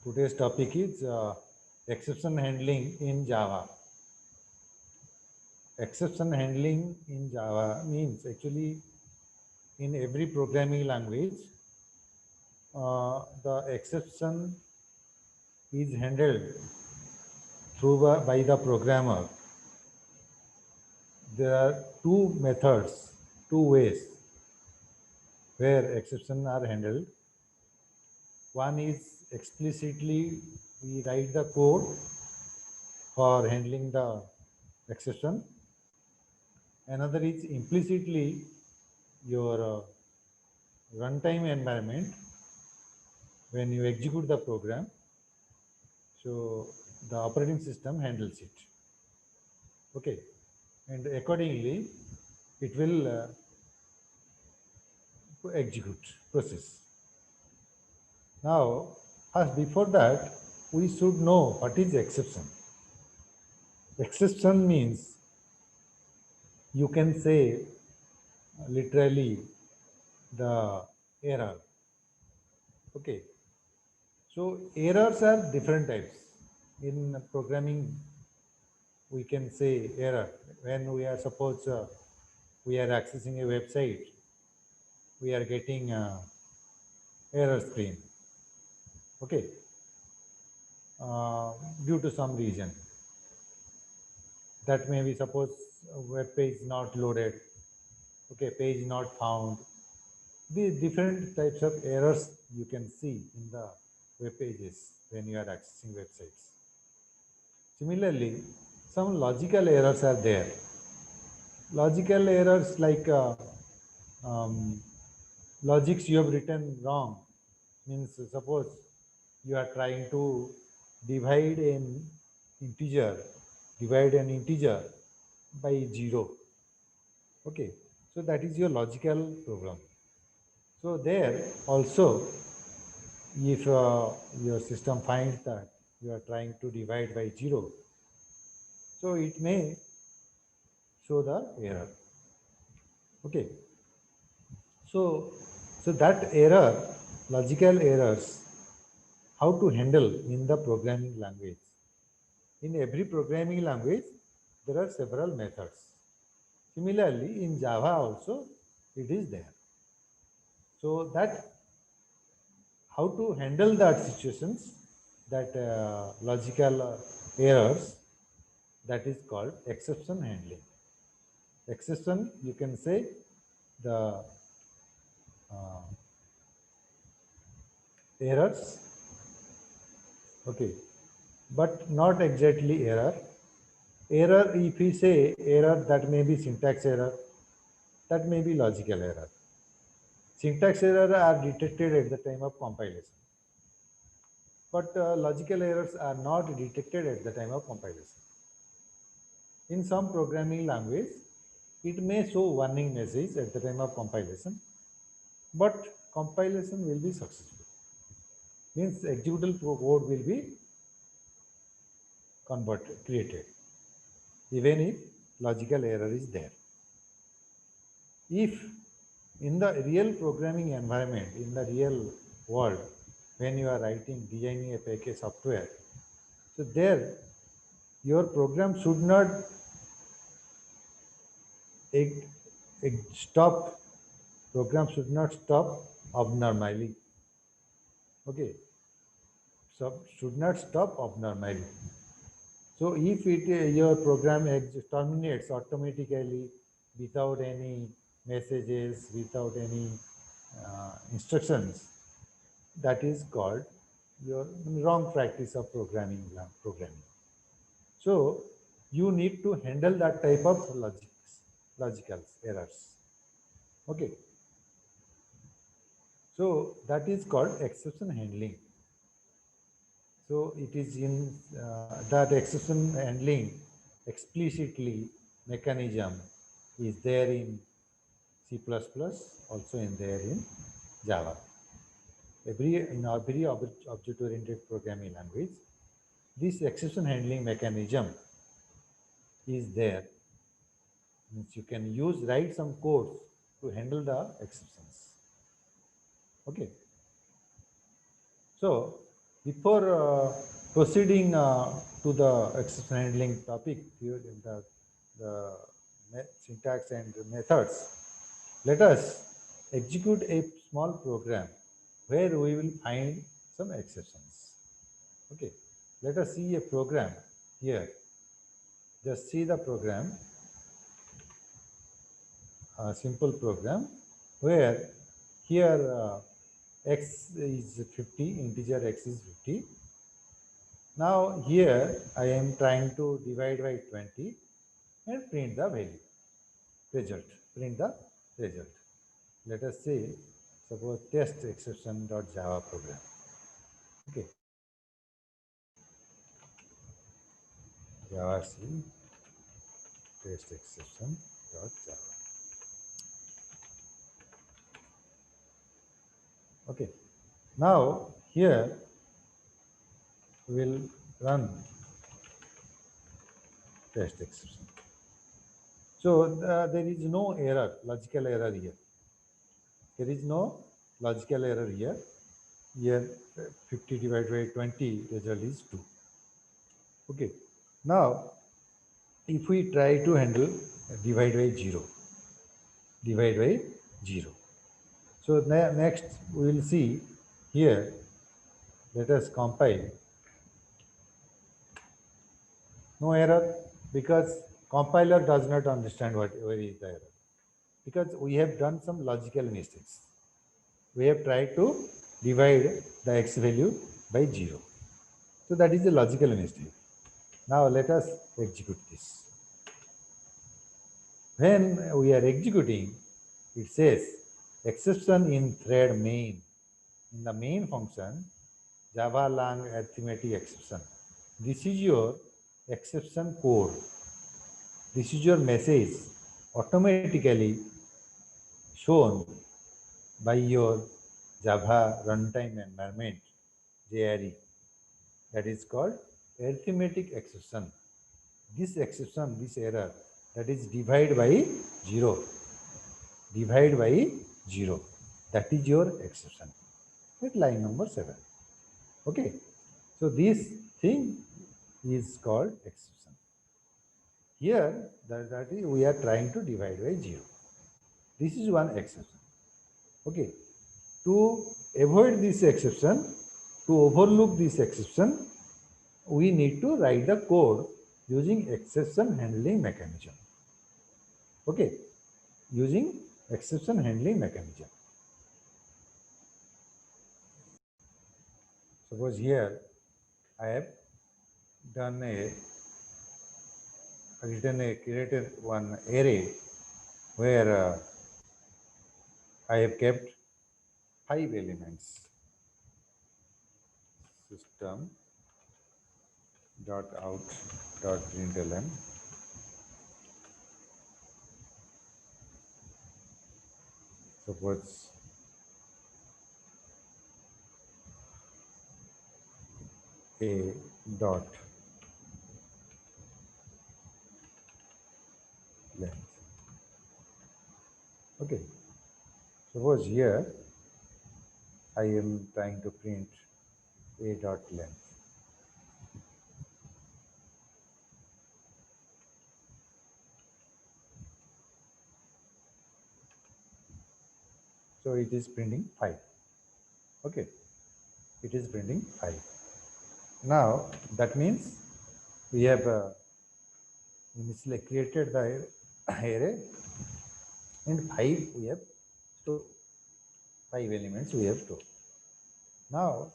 Today's topic is exception handling in Java. Exception handling in Java means actually in every programming language, the exception is handled by the programmer. There are two methods, two ways where exceptions are handled. One is explicitly we write the code for handling the exception. Another is implicitly your runtime environment when you execute the program. So the operating system handles it. Okay, and accordingly it will execute process. Now, as before that, we should know what is exception. Exception means you can say literally the error. Okay, so errors are different types. In programming, we can say error when we are suppose we are accessing a website, we are getting error screen. Okay, due to some reason. That may be suppose a web page not loaded, okay, page not found. These different types of errors you can see in the web pages when you are accessing websites. Similarly, some logical errors are there. Logical errors like um, logics you have written wrong means suppose you are trying to divide an integer, divide an integer by 0. Okay, so that is your logical program. So there also, if your system finds that you are trying to divide by 0, so it may show the error. Okay, so that error, logical errors, how to handle in the programming language. In every programming language, there are several methods. Similarly, in Java also, it is there. So that how to handle that situations, that logical errors, that is called exception handling. Exception, you can say the uh, errors, okay, but not exactly error. Error, if we say error, that may be syntax error, that may be logical error. Syntax error are detected at the time of compilation, but logical errors are not detected at the time of compilation. In some programming language, it may show warning message at the time of compilation, but compilation will be successful. Means executable code will be created, even if logical error is there. If in the real programming environment, in the real world, when you are designing a package software, so there your program should not stop, program should not stop abnormally. Okay, so should not stop abnormally. So if your program terminates automatically without any messages, without any instructions, that is called your wrong practice of programming. So you need to handle that type of logical errors. Okay. So that is called exception handling. So it is in that exception handling explicitly mechanism is there in C++, also in there in Java. In every object-oriented programming language, this exception handling mechanism is there. Means you can write some codes to handle the exceptions. Okay. So Before proceeding to the exception handling topic, the syntax and the methods, let us execute a small program where we will find some exceptions. Okay, let us see a program here. Just see the program, a simple program where here x is 50, integer x is 50. Now here I am trying to divide by 20 and print the value, result, print the result. Let us say, suppose test exception.java program. Okay, Java C test exception.java. Okay, now here we will run test exception. So there is no error, logical error here. There is no logical error here. Here 50 divided by 20, result is 2. Okay. Now, if we try to handle divide by 0, divide by 0. So next we will see here, let us compile. No error, because compiler does not understand where is the error, because we have done some logical mistakes. We have tried to divide the x value by 0. So that is a logical mistake. Now let us execute this. When we are executing, it says exception in thread main. In the main function, Java lang arithmetic exception. This is your exception code. This is your message automatically shown by your Java runtime environment, JRE. That is called arithmetic exception. This exception, this error, that is divide by 0. Divide by 0. That is your exception. At line number 7. Okay. So this thing is called exception. Here, that is we are trying to divide by 0. This is one exception. Okay. To avoid this exception, to overlook this exception, we need to write the code using exception handling mechanism. Okay. Using exception handling mechanism. Suppose here I have created one array where I have kept 5 elements. System dot out dot println. Suppose a dot length. Okay. Suppose here I am trying to print a dot length. So it is printing 5. Okay. It is printing 5. Now that means we have initially created the array and 5 we have stored. 5 elements we have stored. Now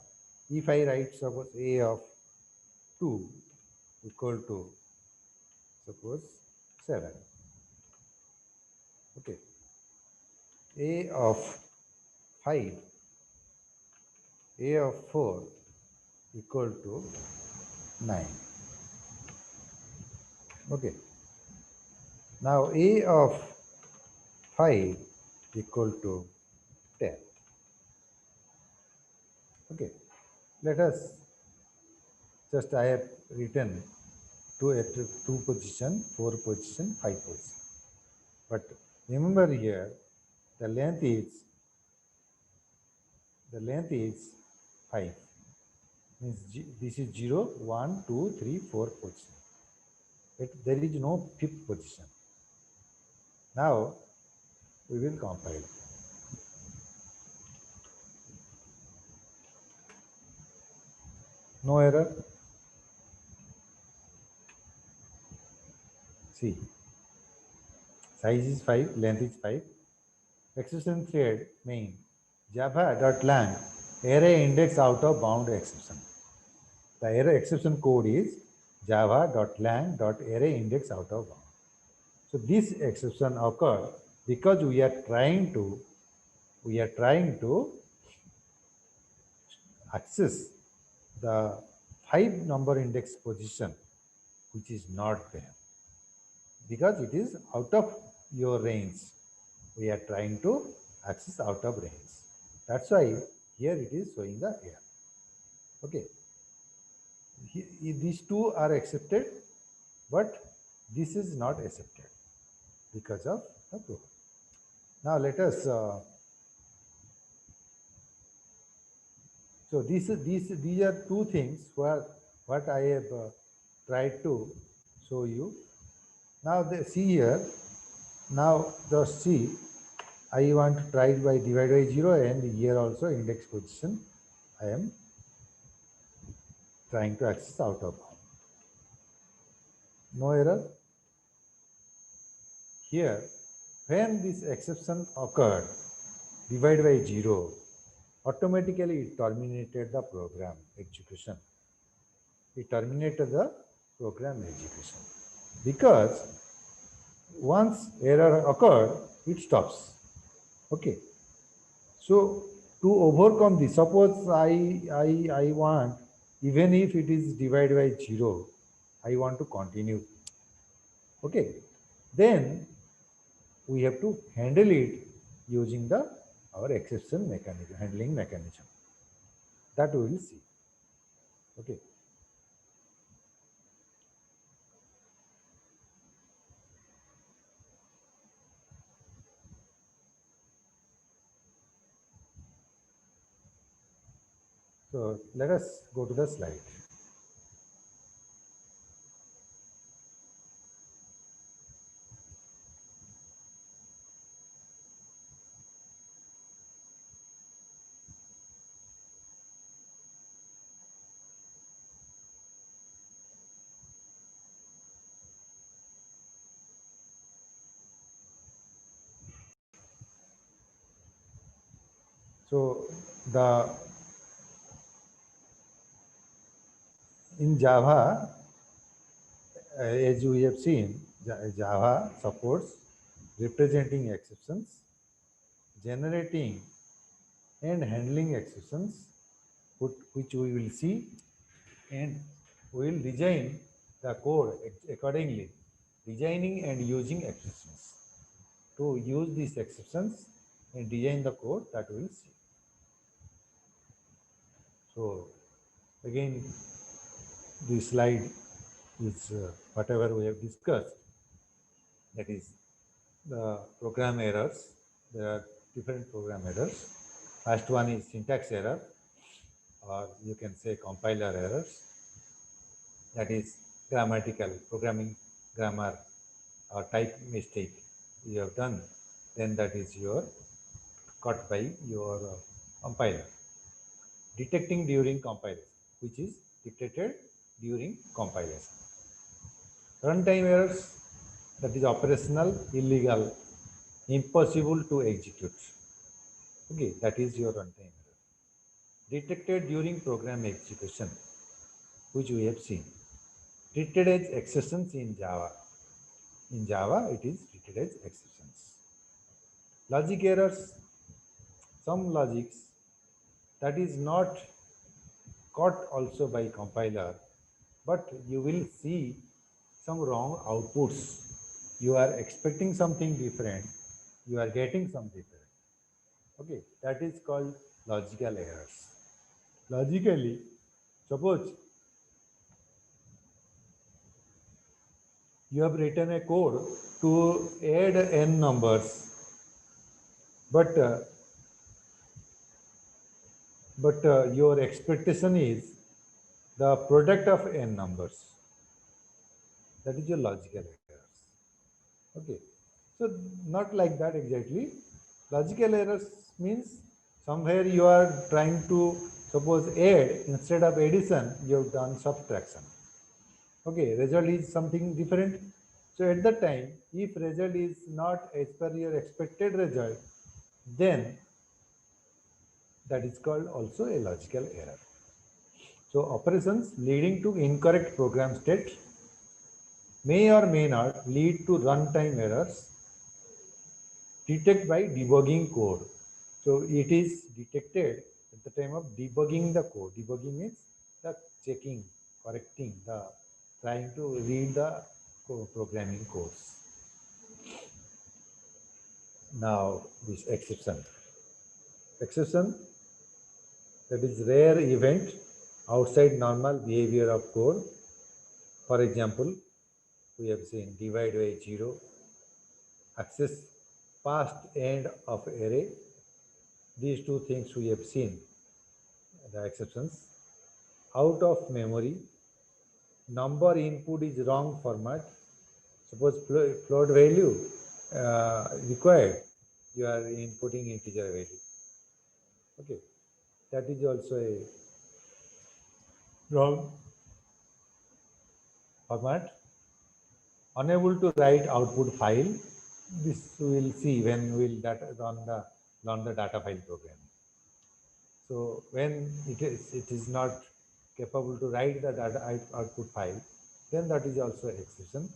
if I write suppose a of 2 equal to suppose 7. Okay. A of 5, a of 4 equal to 9. Okay. Now a of 5 equal to 10. Okay. Let us just I have written 2 at 2 position, 4 position, 5 position. But remember here the length is 5. Means this is 0, 1, 2, 3, 4 position. There is no fifth position. Now we will compile. No error. See, size is 5, length is 5. Exception thread main java.lang array index out of bound exception. The error exception code is java.lang.array index out of bound. So this exception occurred because we are trying to access the 5 number index position which is not there because it is out of your range. We are trying to access out of range. That's why here it is showing the error. Okay. These two are accepted, but this is not accepted because of the program. Now let us. So these are two things where what I have tried to show you. Now see here. Now just see. I want to try it by divide by 0 and here also index position I am trying to access out of. No error. Here, when this exception occurred, divide by 0, automatically it terminated the program execution. It terminated the program execution because once error occurred, it stops. Okay. So to overcome this, suppose I want, even if it is divided by 0, I want to continue. Okay. Then we have to handle it using our exception mechanism, handling mechanism. That we will see. Okay. So let us go to the slide. So in Java, as we have seen, Java supports representing exceptions, generating and handling exceptions, which we will see, and we will design the code accordingly, designing and using exceptions. To use these exceptions and design the code that we will see. So again, this slide is whatever we have discussed. That is the program errors. There are different program errors. First one is syntax error, or you can say compiler errors. That is grammatical, programming grammar or type mistake you have done, then that is your caught by your compiler. Detecting during compilation, which is detected during compilation. Runtime errors, that is operational, illegal, impossible to execute. Okay, that is your runtime error. Detected during program execution, which we have seen. Treated as exceptions in Java. In Java, it is treated as exceptions. Logic errors, some logics that is not caught also by compiler, but you will see some wrong outputs. You are expecting something different, you are getting some different. Okay, that is called logical errors. Logically, suppose you have written a code to add n numbers, but your expectation is the product of n numbers. That is your logical errors. Okay. So not like that exactly. Logical errors means somewhere you are trying to suppose add, instead of addition you have done subtraction. Okay, result is something different. So at that time, if result is not as per your expected result, then that is called also a logical error. So operations leading to incorrect program state may or may not lead to runtime errors detected by debugging code. So it is detected at the time of debugging the code. Debugging means the checking, correcting, the trying to read the programming codes. Now this exception. Exception, that is rare event outside normal behavior of code. For example, we have seen divide by 0, access past end of array. These two things we have seen, the exceptions. Out of memory, number input is wrong format. Suppose float value required, you are inputting integer value. Okay, that is also a wrong format. Unable to write output file. This we will see when we will run the data file program. So when it is not capable to write the data output file, then that is also exception.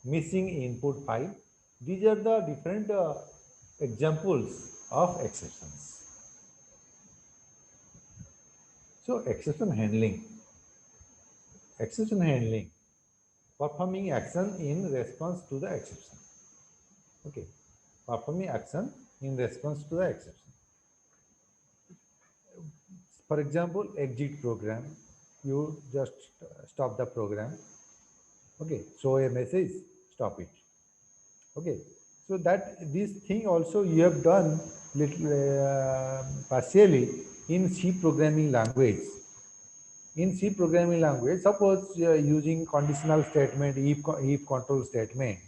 Missing input file. These are the different examples of exceptions. So exception handling. Exception handling, performing action in response to the exception. Okay, performing action in response to the exception. For example, exit program, you just stop the program. Okay, show a message, stop it. Okay, so that this thing also you have done little partially in C programming language. In C programming language, suppose you are using conditional statement, if control statement,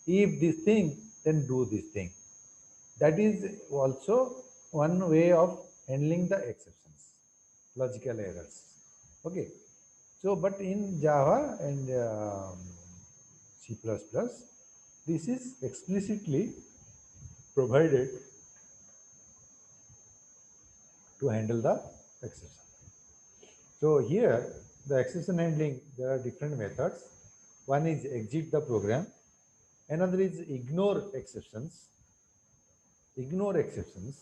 if this thing, then do this thing. That is also one way of handling the exceptions, logical errors. Okay, so but in Java and C++, this is explicitly provided to handle the exception. So here, the exception handling, there are different methods. One is exit the program. Another is ignore exceptions. Ignore exceptions.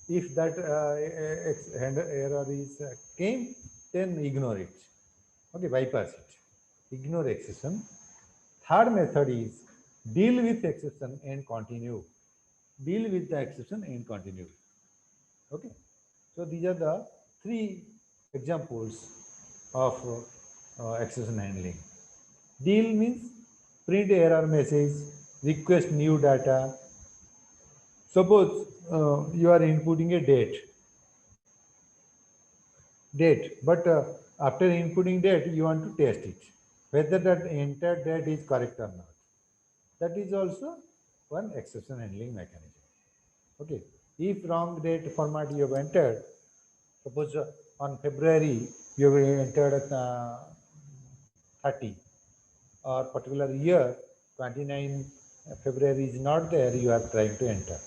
If that error is came, then ignore it. Okay, bypass it. Ignore exception. Third method is deal with exception and continue. Deal with the exception and continue. Okay, so these are the three examples of exception handling. Deal means print error message, request new data. Suppose you are inputting a date, but after inputting date, you want to test it, whether that entered date is correct or not. That is also one exception handling mechanism. Okay, if wrong date format you have entered, suppose on February you have entered 30, or particular year 29 February is not there, you are trying to enter.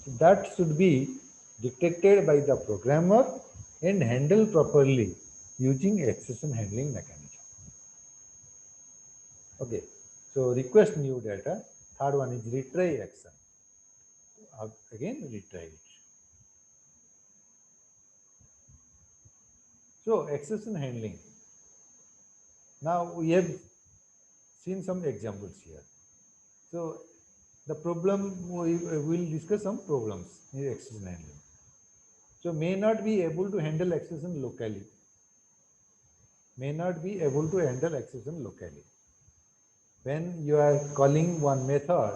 So that should be detected by the programmer and handled properly using exception handling mechanism. Okay, so request new data. Third one is retry action. Again, retry it. So exception handling. Now we have seen some examples here. So the problem, we will discuss some problems in exception handling. So may not be able to handle exception locally. May not be able to handle exception locally. When you are calling one method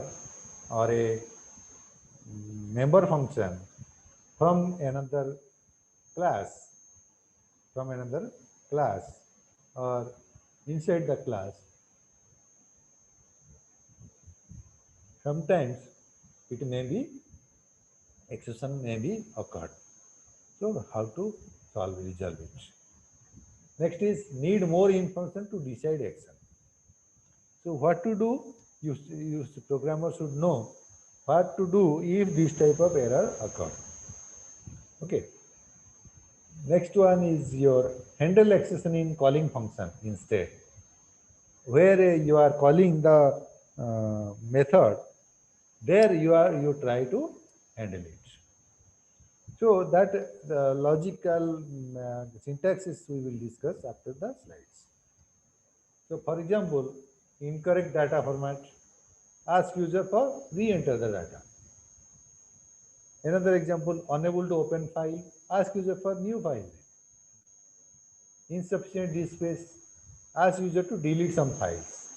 or a member function from another class, from another class or inside the class, sometimes it may be exception may be occurred. So how to resolve it? Next is need more information to decide action. So what to do? You programmer should know what to do if this type of error occur. Okay. Next one is your handle exception in calling function instead, where you are calling the method, there you try to handle it. So that the logical syntaxes we will discuss after the slides. So for example, incorrect data format, ask user for re-enter the data. Another example, unable to open file, ask user for new file. Insufficient disk space, ask user to delete some files.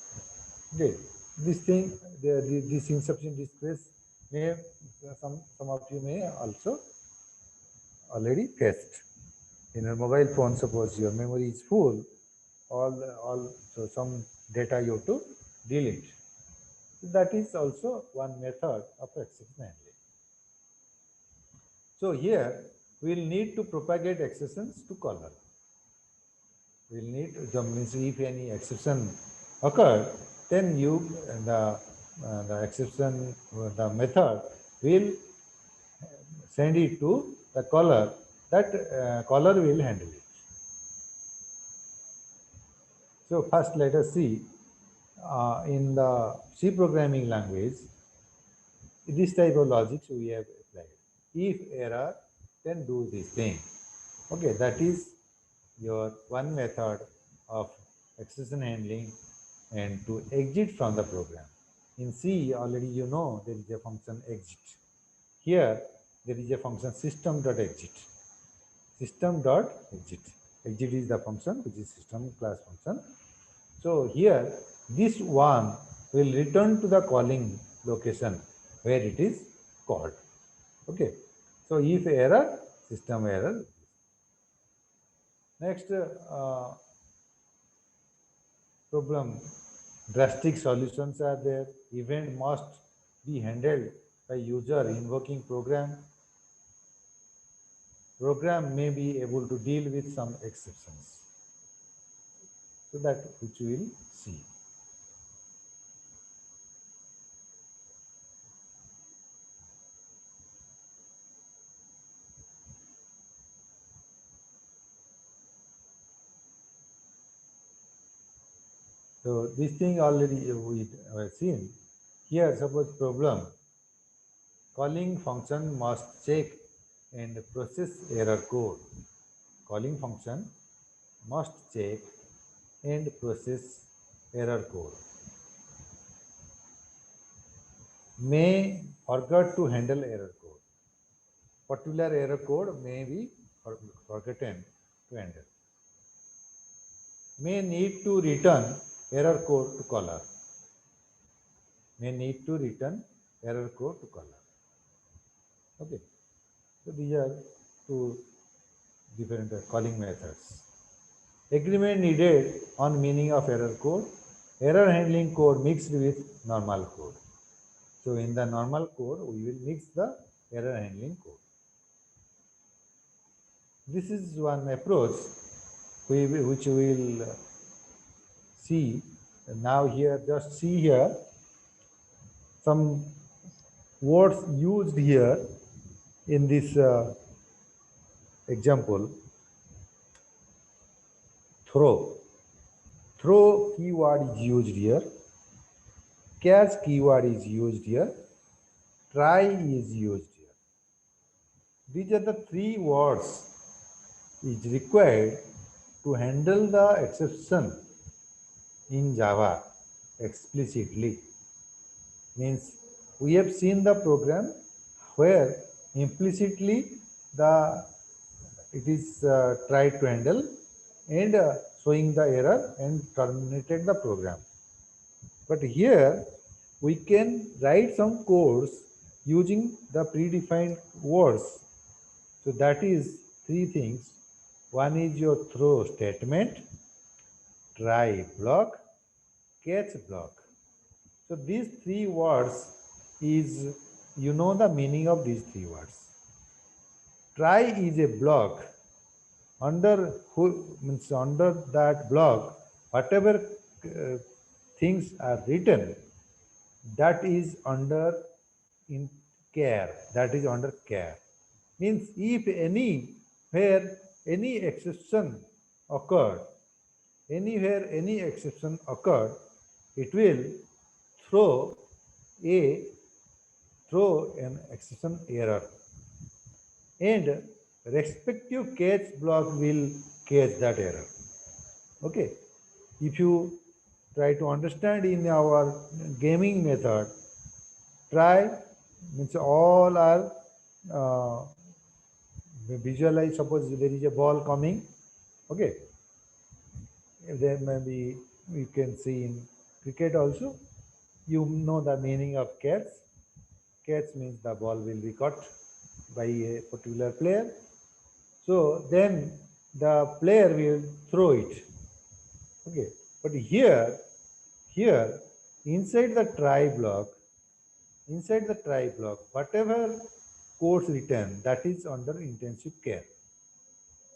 Okay, this thing, this insufficient disk space may some of you may also already faced. In a mobile phone, suppose your memory is full, so some data you have to delete. That is also one method of exception handling. So here we will need to propagate exceptions to caller. We will need to means if any exception occurred, then the exception the method will send it to the caller. That caller will handle it. So first let us see in the C programming language, this type of logic we have applied. If error, then do this thing. Okay, that is your one method of exception handling and to exit from the program. In C, already you know there is a function exit. Here, there is a function system.exit. System.exit. Exit is the function which is system class function. So here, this one will return to the calling location where it is called. Okay. So if error, system error. Next problem, drastic solutions are there. Event must be handled by user invoking program. Program may be able to deal with some exceptions. So that which we will see. So this thing already we have seen. Here suppose problem, calling function must check and process error code. Calling function must check and process error code. May forget to handle error code. Particular error code may be forgotten to handle. May need to return error code to caller. May need to return error code to caller. Okay. So these are two different calling methods. Agreement needed on meaning of error code. Error handling code mixed with normal code. So in the normal code, we will mix the error handling code. This is one approach which we will see. Now here, just see here, some words used here in this example. Throw. Throw keyword is used here. Catch keyword is used here. Try is used here. These are the three words is required to handle the exception in Java explicitly. Means we have seen the program where implicitly it is tried to handle and showing the error and terminated the program. But here we can write some codes using the predefined words. So that is three things One is your throw statement, try block, catch block. So these three words is, you know the meaning of these three words. Try is a block. Under who means under that block, whatever things are written, that is under in care. That is under care. Means if any where any exception occurred, anywhere any exception occurred, it will throw a throw an exception error, and respective catch block will catch that error. Okay, if you try to understand in our gaming method, try means all are uh, visualize. Suppose there is a ball coming. Okay, there may be, you can see in cricket also, you know the meaning of catch. Catch means the ball will be caught by a particular player. So then the player will throw it. Okay. But here, inside the try block, whatever codes written, that is under intensive care.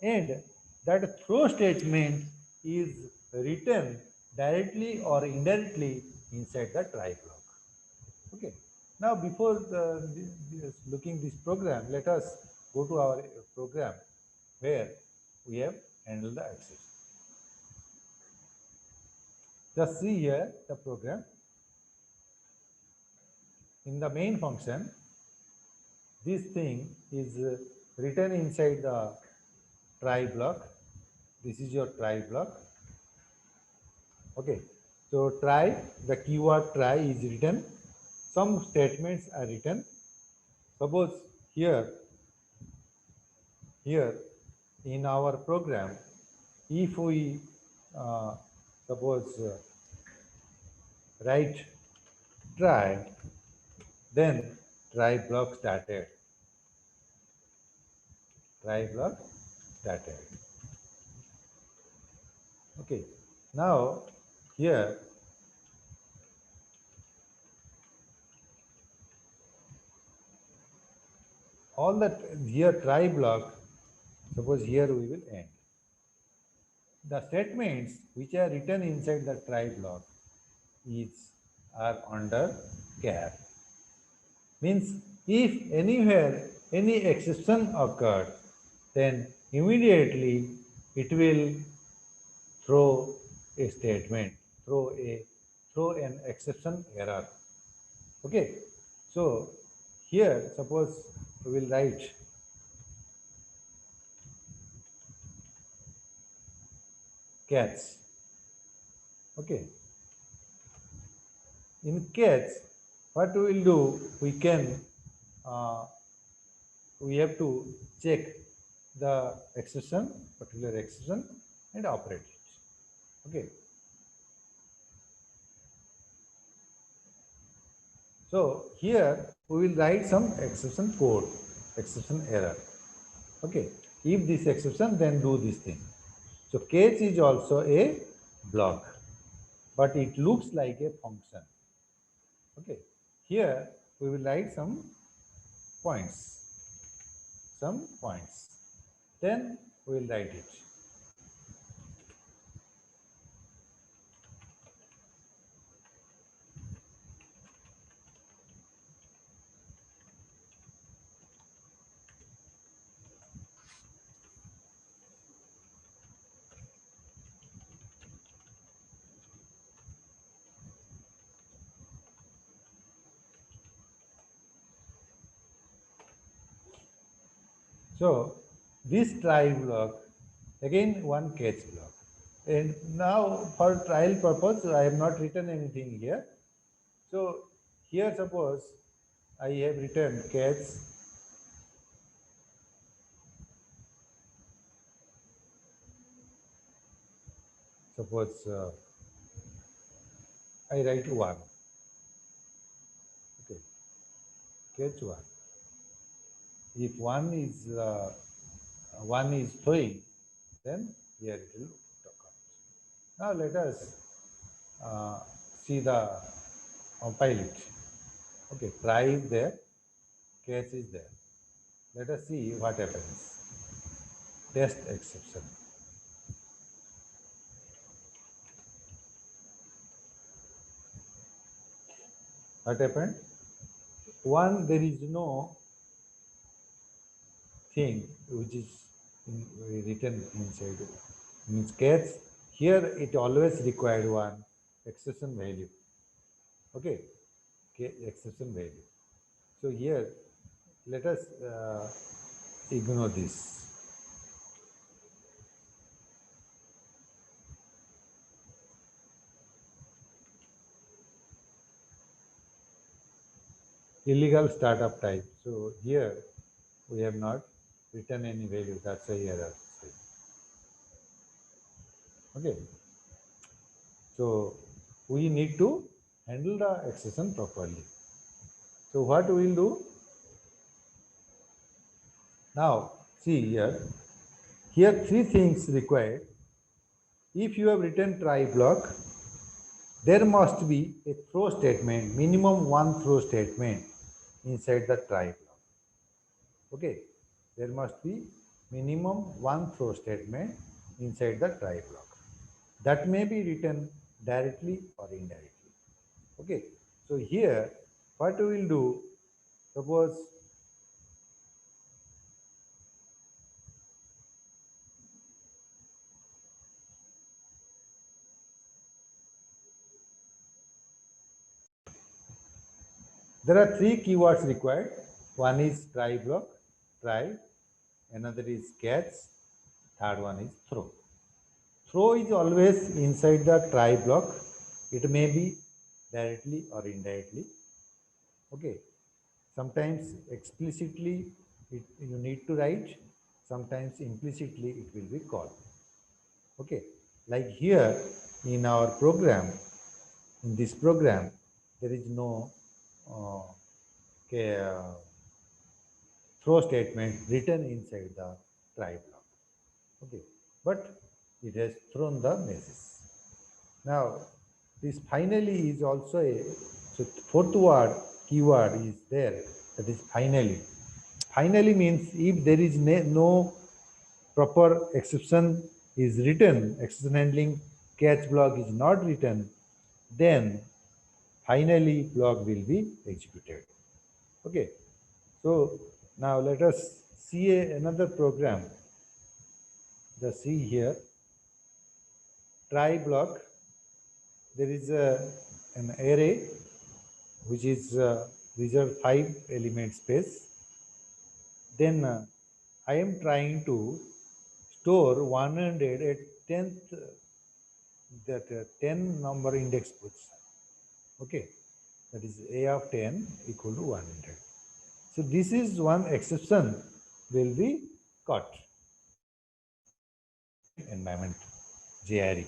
And that throw statement is written directly or indirectly inside the try block. Okay. Now, before looking this program, let us go to our program where we have handled the access. Just see here the program. In the main function, this thing is written inside the try block. This is your try block. Okay. So try, the keyword try is written. Some statements are written. Suppose here in our program, if we suppose write try, then try block started. Try block started. Okay. Now here all that here try block, suppose here we will end. The statements which are written inside the try block are under care. Means if anywhere any exception occurred, then immediately it will throw a statement, throw an exception error. Okay. So here suppose we will write cats. Okay. In cats, what we will do, uh, we have to check the exception, particular exception, and operate it. Okay. So here we will write some exception code, exception error. Okay. If this exception, then do this thing. So catch is also a block, but it looks like a function. Okay. Here we will write some points. Then we will write it. So this try block, again one catch block. And now for trial purpose, I have not written anything here. So here suppose I have written catch. Suppose I write 1. Okay, catch 1. If one is throwing, then here it will come. Now let us see the compile it. Okay, try is there, catch is there. Let us see what happens. Test exception. What happened? One, there is no thing which is written inside it. Means catch. Here it always required one exception value. Okay, exception value. So here, let us ignore this. Illegal startup type. So here we have not written any value. That's a error. Okay. So we need to handle the exception properly. So what we will do? Now see here. Here three things required. If you have written try block, there must be a throw statement, minimum one throw statement inside the try block. Okay, there must be minimum one throw statement inside the try block. That may be written directly or indirectly. Okay, so here what we will do, suppose there are three keywords required. One is try block, try, another is catch, third one is throw. Throw is always inside the try block. It may be directly or indirectly. Okay. Sometimes explicitly you need to write. Sometimes implicitly it will be called. Okay. Like here in our program, in this program, there is no throw statement written inside the try block. Okay. But it has thrown the message. Now, this finally is also a, so fourth word, keyword is there, that is finally. Finally means if there is no proper exception is written, exception handling catch block is not written, then finally block will be executed. Okay. So now let us see another program. Just see here, try block. There is an array which is reserved 5 element space. Then I am trying to store 100 at 10th, that 10 number index position. Okay, that is a of 10 equal to 100. So this is one exception will be caught. Environment JRE.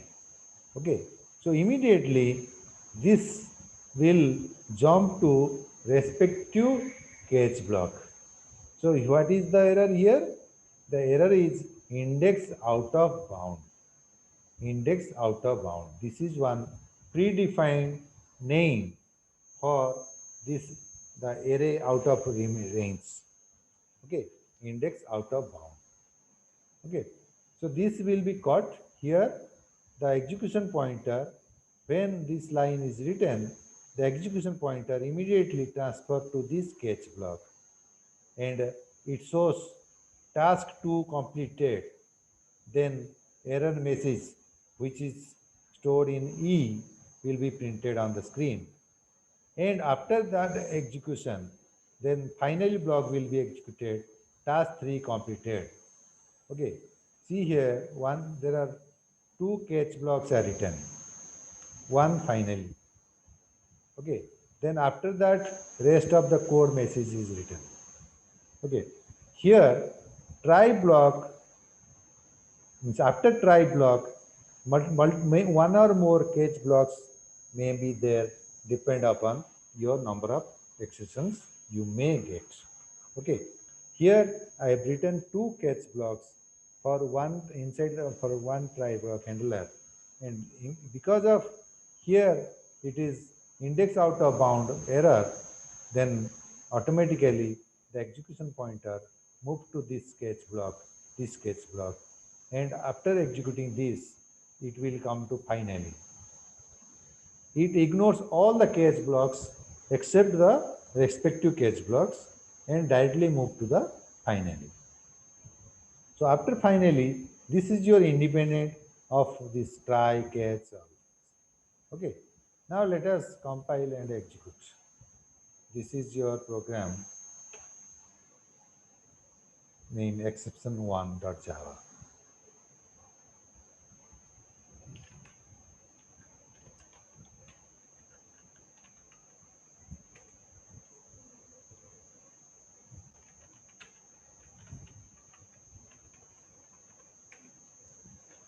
Okay, so immediately this will jump to respective catch block. So what is the error here? The error is index out of bound. Index out of bound. This is one predefined name for this, the array out of range. Okay, index out of bound. Okay, so this will be caught here. The execution pointer, when this line is written, the execution pointer immediately transfer to this catch block, and it shows task 2 completed. Then error message which is stored in E will be printed on the screen. And after that execution, then finally block will be executed, task 3 completed. Okay, see here, one, there are 2 catch blocks are written, one finally. Okay, then after that, rest of the code message is written. Okay, here try block means after try block, one or more catch blocks may be there, depend upon your number of exceptions you may get. Okay, here I have written 2 catch blocks for one inside for one try block handler, and because of here it is index out of bound error, then automatically the execution pointer move to this sketch block, and after executing this, it will come to finally. It ignores all the catch blocks except the respective catch blocks and directly move to the finally. So after finally, this is your independent of this try, catch. Okay. Now let us compile and execute. This is your program named exception1.java.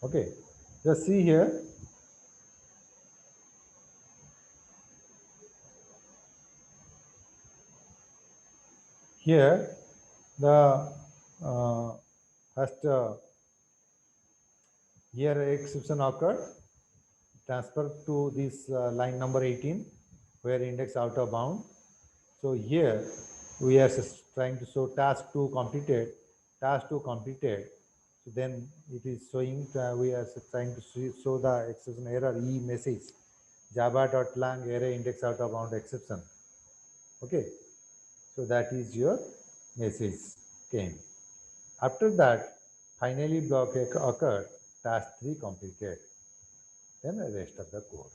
Okay. Just see here. Here, the first here exception occurred, transfer to this line number 18, where index out of bound. So here we are trying to show task 2 completed, task 2 completed. So then it is showing, we are trying to show the exception error E message, java.lang array index out of bound exception. Okay, so that is your message came. After that, finally block occurred, task 3 completed, then the rest of the code.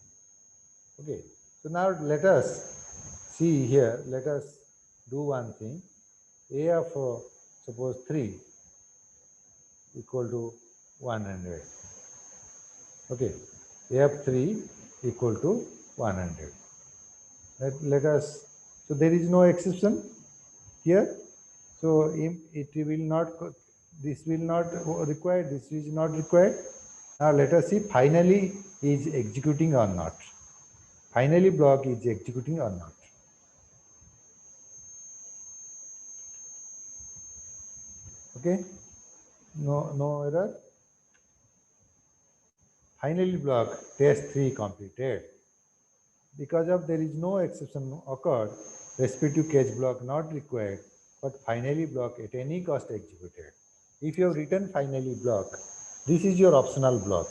Okay, so now let us see here, let us do one thing. A of suppose 3 equal to 100. Okay, A of 3 equal to 100. Let us, so there is no exception here. So it will not, this will not required, this is not required. Now let us see finally is executing or not. Finally block is executing or not. Okay, no error. Finally block test 3 completed. Because of there is no exception occurred, respective catch block not required, but finally block at any cost executed. If you have written finally block, this is your optional block.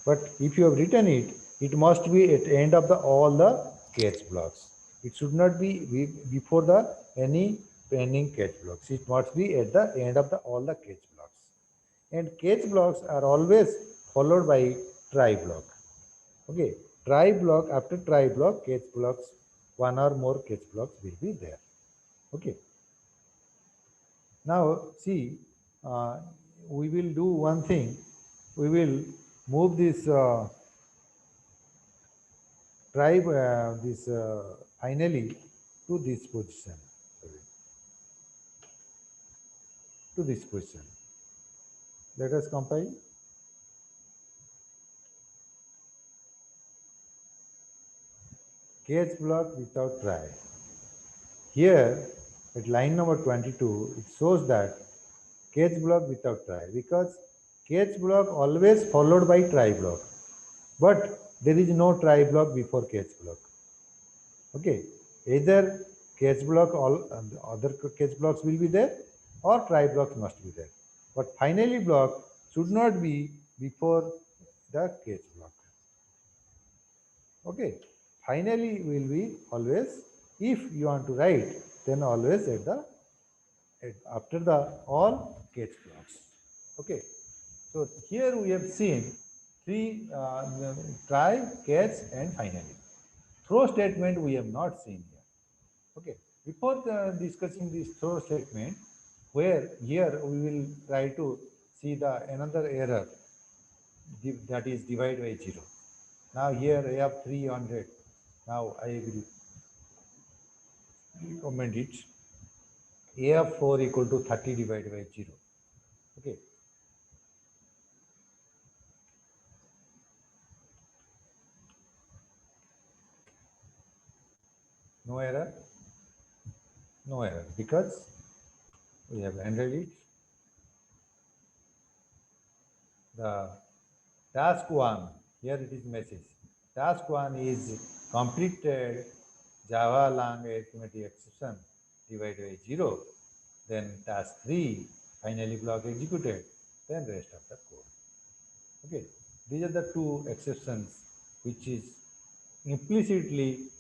But if you have written it, it must be at the end of all the catch blocks. It should not be before the any pending catch blocks. It must be at the end of all the catch blocks. And catch blocks are always followed by try block. Okay, try block, after try block, catch blocks, one or more catch blocks will be there. Okay. Now see, we will do one thing. We will move this try this finally to this position. Sorry. To this position. Let us compile. Catch block without try. Here at line number 22, it shows that catch block without try, because catch block always followed by try block, but there is no try block before catch block. Okay, either catch block, all other catch blocks will be there, or try blocks must be there, but finally block should not be before the catch block. Okay, finally will be always, if you want to write, then always after the all catch blocks. Okay, so here we have seen three try, catch, and finally. Throw statement we have not seen here. Okay, before discussing this throw statement, where here we will try to see the another error, that is divide by 0. Now here I have 300. Now I will comment it. A of 4 equal to 30 divided by 0. Okay. No error. No error because we have handled it. the task 1, here it is message. Task 1 is completed Java long arithmetic exception divided by 0. Then task 3, finally block executed. Then rest of the code. Okay, these are the two exceptions which is implicitly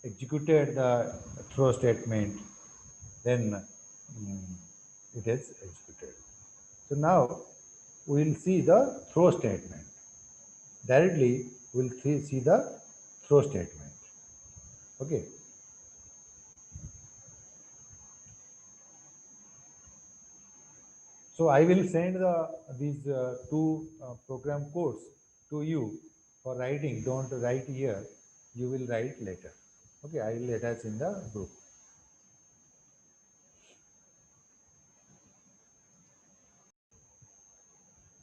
executed the throw statement, then it is executed. So now we will see the throw statement. Directly we will see the throw statement. Okay. So I will send these two program codes to you for writing. Don't write here. You will write later. Okay, I will attach in the group.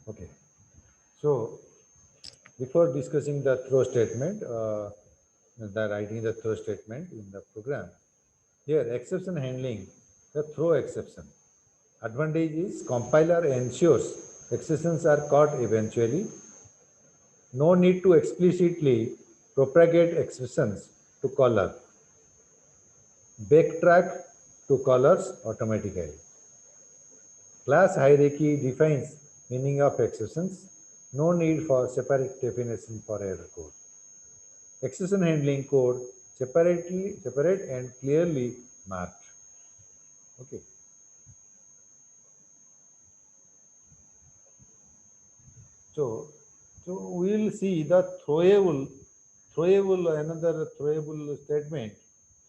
Okay. So before discussing the throw statement, the writing the throw statement in the program, here exception handling, the throw exception. Advantage is compiler ensures exceptions are caught eventually. No need to explicitly propagate exceptions to caller. Backtrack to callers automatically. Class hierarchy defines meaning of exceptions. No need for separate definition for error code. Exception handling code separate and clearly marked. Okay. So we will see the another throwable statement,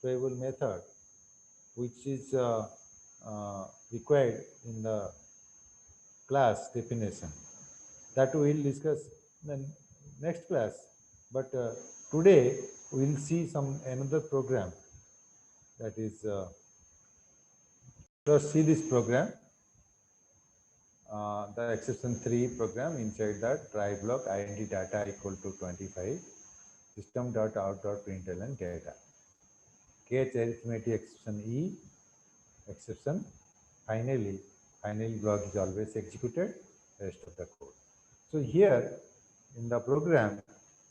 throwable method, which is required in the class definition. That we will discuss in the next class. But today we will see some another program, that is let's see this program, the exception 3 program. Inside that, try block int data equal to 25 system.out.println data. Catch arithmetic exception E exception. Finally block is always executed, rest of the code. So here in the program,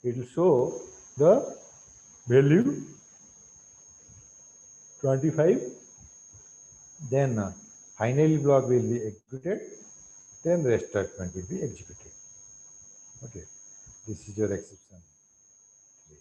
it will show the value 25, then finally block will be executed, then rest statement will be executed. Okay, this is your exception 3.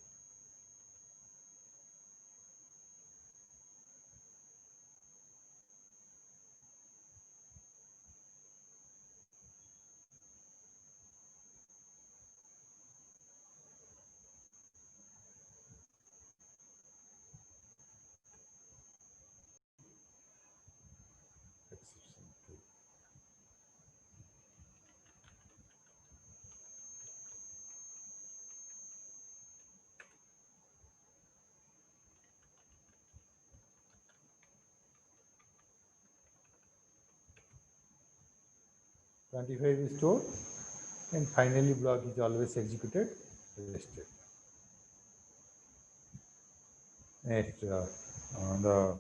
25 is stored, and finally block is always executed, rested. Next, the